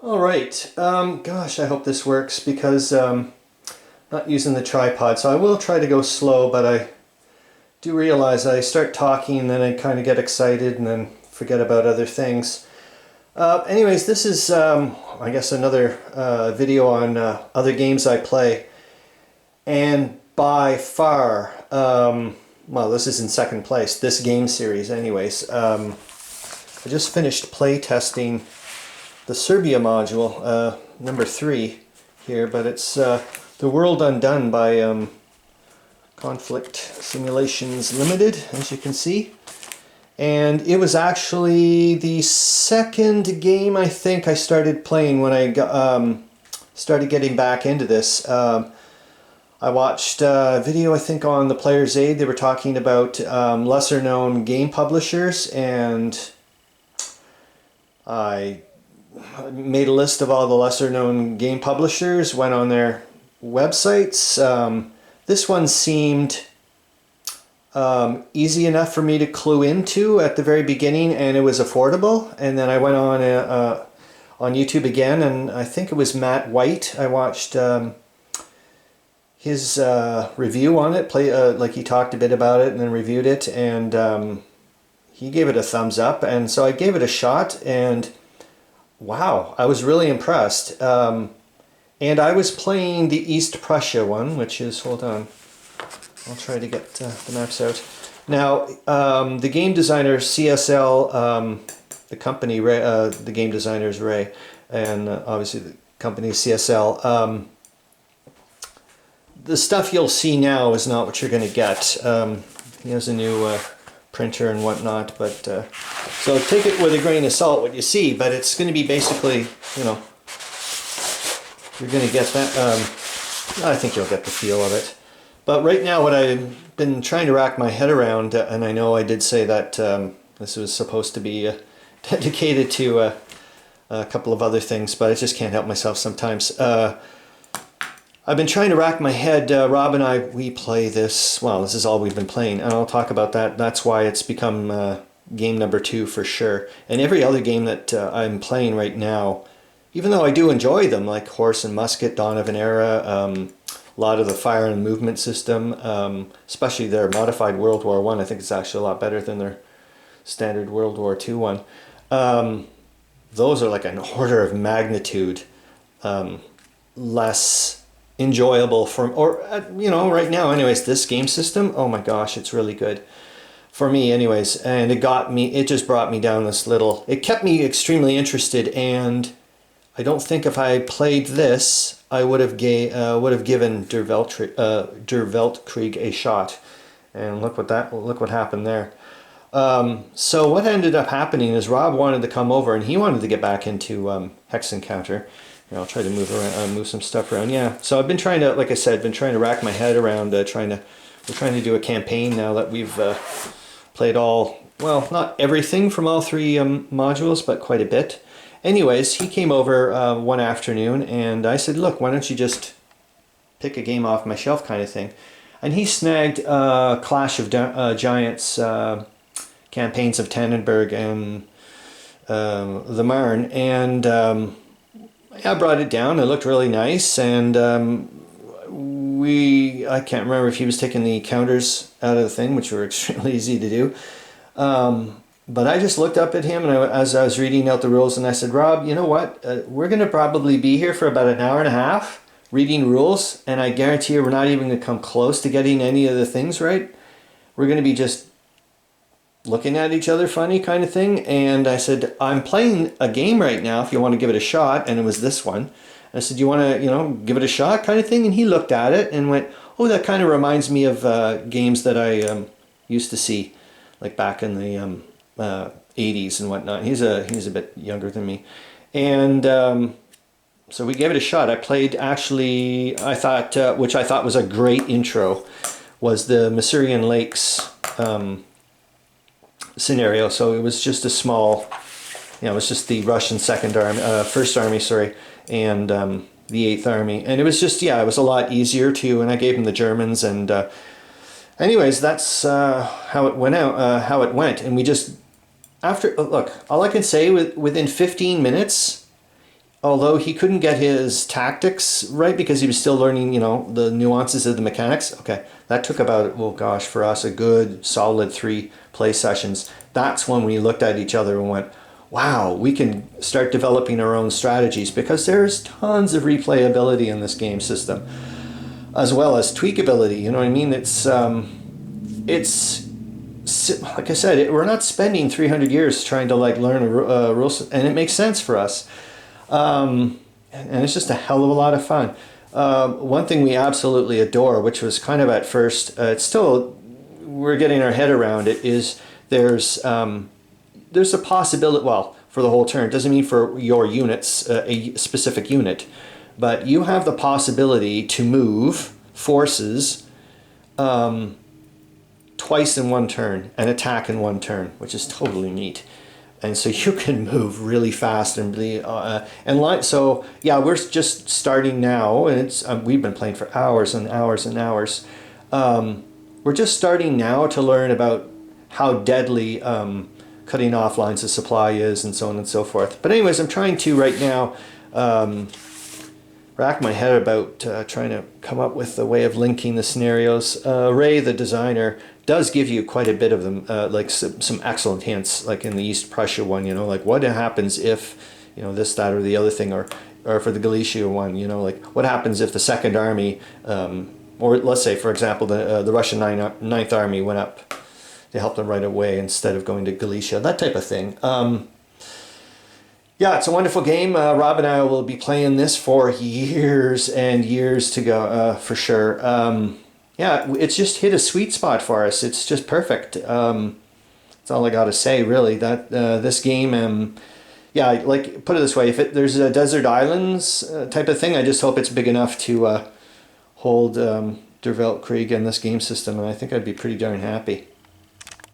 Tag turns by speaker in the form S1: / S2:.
S1: All right, gosh, I hope this works because not using the tripod, so I will try to go slow, but I do realize I start talking and then I kind of get excited and then forget about other things. Anyways, this is, I guess, another video on other games I play, and by far, well, this is in second place, this game series anyways. I just finished play testing the Serbia module, number 3 here, but it's the World Undone by Conflict Simulations Limited, as you can see. And it was actually the second game I think I started playing when I started getting back into this. I watched a video, I think, on the Player's Aid. They were talking about lesser known game publishers, and I made a list of all the lesser known game publishers, went on their websites. This one seemed easy enough for me to clue into at the very beginning, and it was affordable. And then I went on YouTube again, and I think it was Matt White. I watched his review on it, like he talked a bit about it and then reviewed it, and he gave it a thumbs up, and so I gave it a shot, and wow, I was really impressed. And I was playing the East Prussia one, which is, hold on, I'll try to get the maps out. Now, the game designer CSL, the company, the game designer is Ray, and obviously the company is CSL. The stuff you'll see now is not what you're going to get. He has a new printer and whatnot, but so take it with a grain of salt what you see, but it's going to be basically, you know, you're going to get that. I think you'll get the feel of it. But right now what I've been trying to rack my head around, and I know I did say that this was supposed to be dedicated to a couple of other things, but I just can't help myself sometimes. I've been trying to rack my head. Rob and I, we play this, well, this is all we've been playing, and I'll talk about that. That's why it's become game number 2 for sure. And every other game that I'm playing right now, even though I do enjoy them, like Horse and Musket, Dawn of an Era, a lot of the fire and movement system, especially their modified World War I think it's actually a lot better than their standard World War II one. Those are like an order of magnitude less enjoyable for, or you know, right now anyways. This game system, oh my gosh, it's really good for me anyways, and it just brought me down this little, it kept me extremely interested, and I don't think if I played this I would have given Der Weltkrieg a shot. And look what happened there. So what ended up happening is Rob wanted to come over, and he wanted to get back into Hex Encounter. I'll try to move around, move some stuff around. Yeah, so I've been trying to, like I said, been trying to rack my head around we're trying to do a campaign now that we've played all, well, not everything from all 3 modules, but quite a bit. Anyways, he came over one afternoon, and I said, look, why don't you just pick a game off my shelf kind of thing. And he snagged Clash of Giants, Campaigns of Tannenberg and the Marne, and I brought it down. It looked really nice, and I can't remember if he was taking the counters out of the thing, which were extremely easy to do. But I just looked up at him, and as I was reading out the rules, and I said, Rob, you know what? We're going to probably be here for about an hour and a half reading rules, and I guarantee you we're not even going to come close to getting any of the things right. We're going to be just looking at each other funny kind of thing. And I said, I'm playing a game right now if you want to give it a shot, and it was this one. I said, you want to, you know, give it a shot kind of thing? And he looked at it and went, oh, that kind of reminds me of games that I used to see, like back in the 80s and whatnot. He's a bit younger than me, and so we gave it a shot. I played, actually, I thought, which I thought was a great intro, was the Masurian Lakes scenario. So it was just a small, you know, it was just the Russian First Army, sorry, and the 8th Army, and it was just, yeah, it was a lot easier to, and I gave him the Germans, and anyways, that's how it went out, how it went, and we just, after, look, all I can say, within 15 minutes, although he couldn't get his tactics right because he was still learning, you know, the nuances of the mechanics. Okay, that took about, oh gosh, for us, a good solid 3 play sessions. That's when we looked at each other and went, wow, we can start developing our own strategies, because there's tons of replayability in this game system, as well as tweakability. You know what I mean? It's like I said, we're not spending 300 years trying to like learn a rule, and it makes sense for us. And it's just a hell of a lot of fun. One thing we absolutely adore, which was kind of at first, it's still, we're getting our head around it, is there's a possibility, well, for the whole turn, it doesn't mean for your units, a specific unit, but you have the possibility to move forces twice in one turn and attack in one turn, which is totally neat. And so you can move really fast and really, so yeah, we're just starting now, and it's we've been playing for hours and hours and hours. We're just starting now to learn about how deadly cutting off lines of supply is, and so on and so forth. But anyways, I'm trying to right now rack my head about trying to come up with a way of linking the scenarios. Ray, the designer, does give you quite a bit of them, like some excellent hints, like in the East Prussia one, you know, like what happens if, you know, this, that, or the other thing, or for the Galicia one, you know, like what happens if the Second Army, or let's say, for example, the Russian Ninth Army went up to help them right away instead of going to Galicia, that type of thing. Yeah, it's a wonderful game. Rob and I will be playing this for years and years to go, for sure. Yeah, it's just hit a sweet spot for us. It's just perfect. That's all I got to say, really. That this game, yeah, like, put it this way: if there's a desert islands type of thing, I just hope it's big enough to hold Der Weltkrieg in this game system, and I think I'd be pretty darn happy.